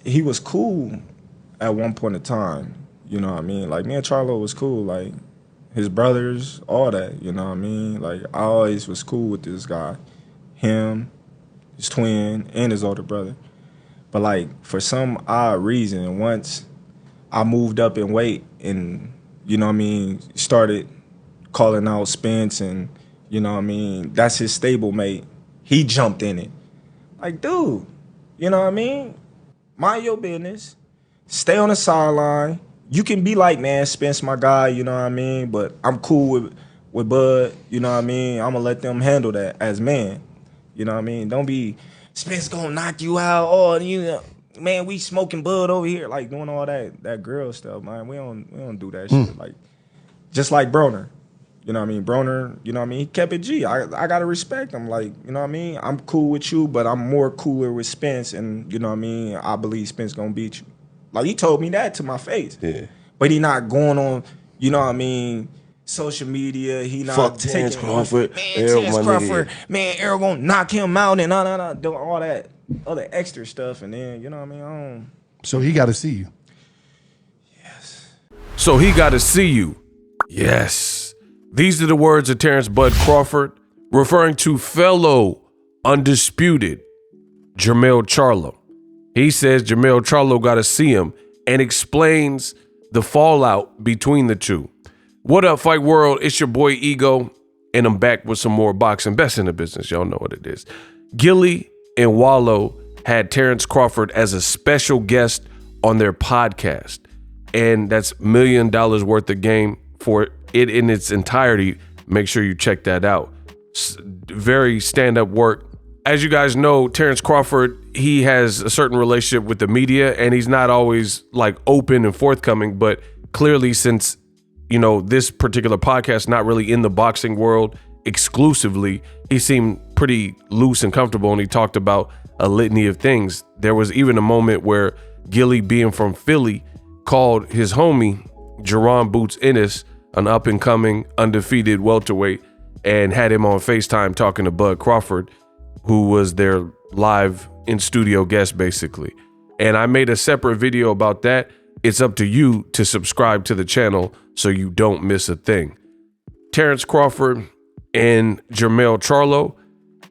he was cool at one point in time. You know what I mean? Like, me and Charlo was cool. Like, his brothers, all that. You know what I mean? Like, I always was cool with this guy. Him, his twin, and his older brother. But, like, for some odd reason, once I moved up in weight and, you know what I mean, started calling out Spence and, you know what I mean, that's his stablemate, he jumped in it. Like, dude, you know what I mean? Mind your business. Stay on the sideline. You can be like, man, Spence my guy, you know what I mean? But I'm cool with Bud, you know what I mean? I'm going to let them handle that as men. You know what I mean? Don't be, Spence going to knock you out. Oh, you know, man, we smoking Bud over here. Like, doing all that girl stuff, man. We don't do that shit. Like, just like Broner. You know what I mean? Broner, you know what I mean? He kept it G. I got to respect him. Like, you know what I mean? I'm cool with you, but I'm more cooler with Spence. And, you know what I mean? I believe Spence going to beat you. Like, he told me that to my face. Yeah. But he not going on, you know what I mean, social media. He not fuck Terence Crawford. Man, Terence Crawford. Man, Errol going to knock him out and doing all that other extra stuff. And then, you know what I mean? So he got to see you. Yes. So he got to see you. Yes. These are the words of Terence Bud Crawford referring to fellow undisputed Jermell Charlo. He says Jermell Charlo got to see him and explains the fallout between the two. What up, Fight World? It's your boy Ego, and I'm back with some more boxing. Best in the business. Y'all know what it is. Gillie and Wall-O had Terence Crawford as a special guest on their podcast, and that's $1 million worth of game for it in its entirety. Make sure you check that out. Very stand-up work. As you guys know, Terence Crawford, he has a certain relationship with the media, and he's not always like open and forthcoming, but clearly since, you know, this particular podcast, not really in the boxing world exclusively, he seemed pretty loose and comfortable, and he talked about a litany of things. There was even a moment where Gillie, being from Philly, called his homie, Jerron Boots Ennis, an up-and-coming, undefeated welterweight, and had him on FaceTime talking to Bud Crawford, who was their live in-studio guest, basically. And I made a separate video about that. It's up to you to subscribe to the channel so you don't miss a thing. Terence Crawford and Jermell Charlo,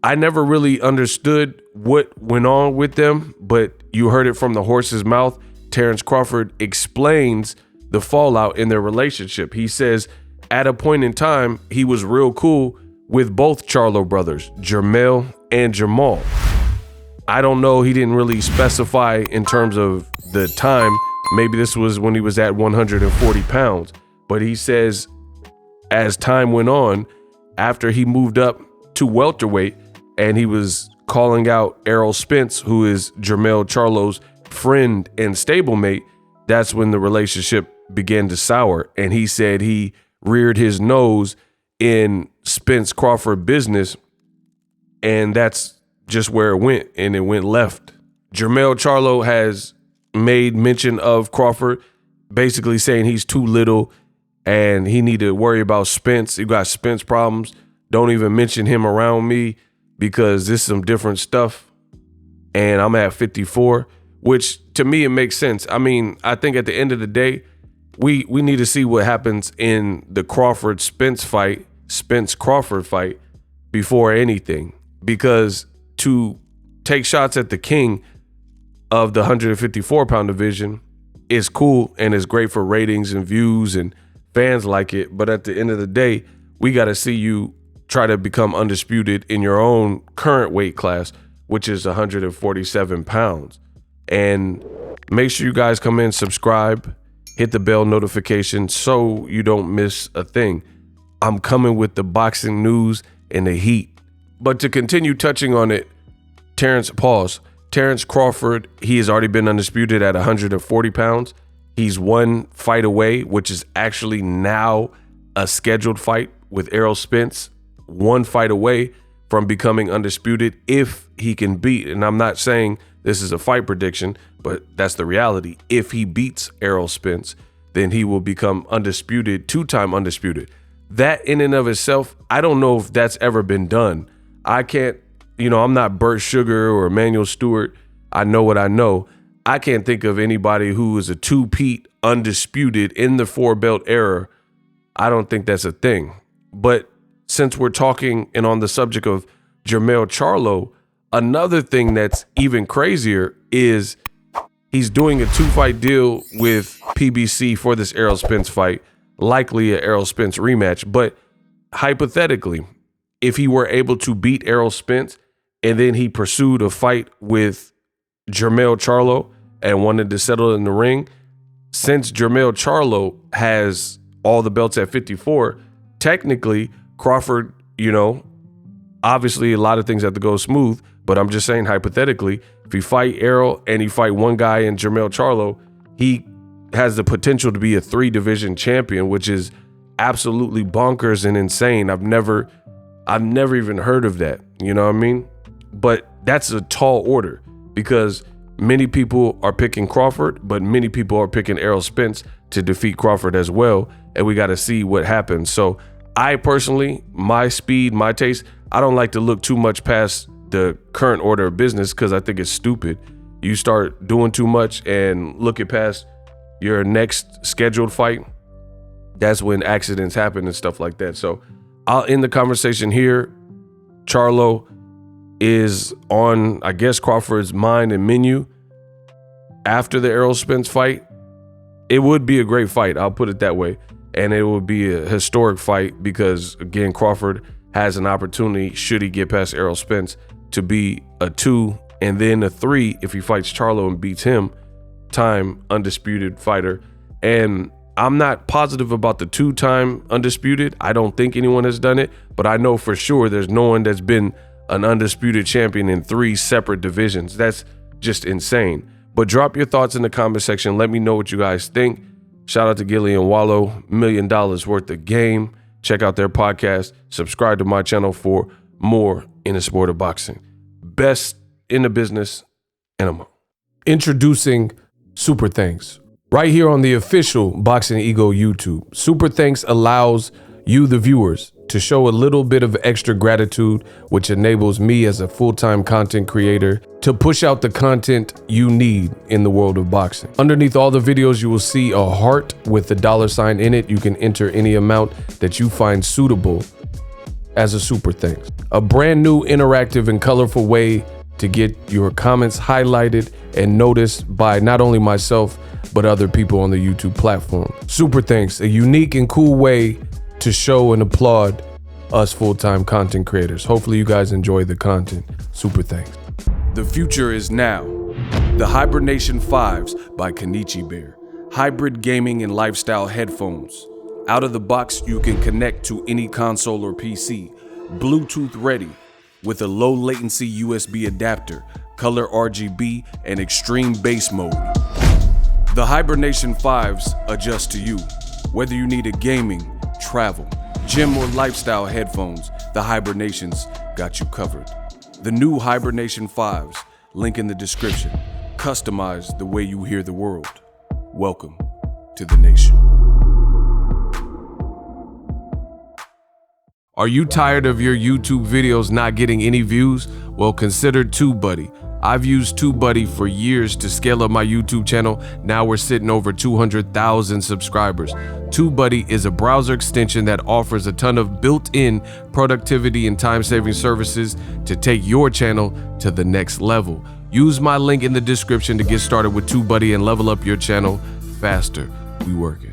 I never really understood what went on with them, but you heard it from the horse's mouth. Terence Crawford explains the fallout in their relationship. He says at a point in time, he was real cool with both Charlo brothers, Jermell and Jermall. I don't know, he didn't really specify in terms of the time. Maybe this was when he was at 140 pounds. But he says as time went on, after he moved up to welterweight and he was calling out Errol Spence, who is Jermell Charlo's friend and stablemate, that's when the relationship began to sour. And he said he reared his nose in Spence Crawford business, and that's just where it went, and it went left. Jermell Charlo has made mention of Crawford, basically saying he's too little and he need to worry about Spence. He got Spence problems. Don't even mention him around me because this is some different stuff, and I'm at 54, which to me it makes sense. I mean, I think at the end of the day, we need to see what happens in the Crawford-Spence fight, Spence-Crawford fight, before anything. Because to take shots at the king of the 154-pound division is cool and is great for ratings and views and fans like it. But at the end of the day, we got to see you try to become undisputed in your own current weight class, which is 147 pounds. And make sure you guys come in, subscribe, hit the bell notification so you don't miss a thing. I'm coming with the boxing news and the heat. But to continue touching on it, Terence Crawford, he has already been undisputed at 140 pounds. He's one fight away, which is actually now a scheduled fight with Errol Spence. One fight away from becoming undisputed if he can beat, and I'm not saying this is a fight prediction, but that's the reality. If he beats Errol Spence, then he will become undisputed, two-time undisputed. That in and of itself, I don't know if that's ever been done. I can't, I'm not Burt Sugar or Emmanuel Stewart. I know what I know. I can't think of anybody who is a two-peat undisputed in the 4-belt era. I don't think that's a thing. But since we're talking and on the subject of Jermell Charlo, another thing that's even crazier is he's doing a 2-fight deal with PBC for this Errol Spence fight, likely an Errol Spence rematch. But hypothetically, if he were able to beat Errol Spence and then he pursued a fight with Jermell Charlo and wanted to settle in the ring, since Jermell Charlo has all the belts at 54, technically Crawford, obviously a lot of things have to go smooth, but I'm just saying hypothetically, if he fight Errol and he fight one guy in Jermell Charlo, he has the potential to be a 3-division champion, which is absolutely bonkers and insane. I've never even heard of that. You know what I mean? But that's a tall order because many people are picking Crawford, but many people are picking Errol Spence to defeat Crawford as well. And we got to see what happens. So I personally, my speed, my taste, I don't like to look too much past the current order of business because I think it's stupid. You start doing too much and looking past your next scheduled fight, that's when accidents happen and stuff like that. So I'll end the conversation here. Charlo is on, I guess, Crawford's mind and menu after the Errol Spence fight. It would be a great fight, I'll put it that way. And it would be a historic fight because, again, Crawford has an opportunity, should he get past Errol Spence, to be a 2 and then a 3 if he fights Charlo and beats him, time undisputed fighter. And I'm not positive about the 2-time undisputed. I don't think anyone has done it, but I know for sure there's no one that's been an undisputed champion in 3 separate divisions. That's just insane. But drop your thoughts in the comment section. Let me know what you guys think. Shout out to Gillie and Wall-O, $1 million worth of game. Check out their podcast. Subscribe to my channel for more in the sport of boxing. Best in the business, and I'm out. Introducing Super Thanks. Right here on the official Boxingego YouTube. Super Thanks allows you, the viewers, to show a little bit of extra gratitude, which enables me as a full-time content creator to push out the content you need in the world of boxing. Underneath all the videos, you will see a heart with the $sign in it. You can enter any amount that you find suitable as a super thanks. A brand new interactive and colorful way to get your comments highlighted and noticed by not only myself, but other people on the YouTube platform. Super thanks, a unique and cool way to show and applaud us full-time content creators. Hopefully you guys enjoy the content. Super thanks. The future is now. The Hibernation 5s by Kenichi Bear. Hybrid gaming and lifestyle headphones. Out of the box, you can connect to any console or PC. Bluetooth ready with a low latency USB adapter, color RGB, and extreme bass mode. The Hibernation 5s adjust to you. Whether you need a gaming, travel, gym, or lifestyle headphones, the Hibernations got you covered. The new Hibernation 5s, link in the description. Customize the way you hear the world. Welcome to the nation. Are you tired of your YouTube videos not getting any views? Well, consider TubeBuddy. I've used TubeBuddy for years to scale up my YouTube channel. Now we're sitting over 200,000 subscribers. TubeBuddy is a browser extension that offers a ton of built-in productivity and time-saving services to take your channel to the next level. Use my link in the description to get started with TubeBuddy and level up your channel faster. We working.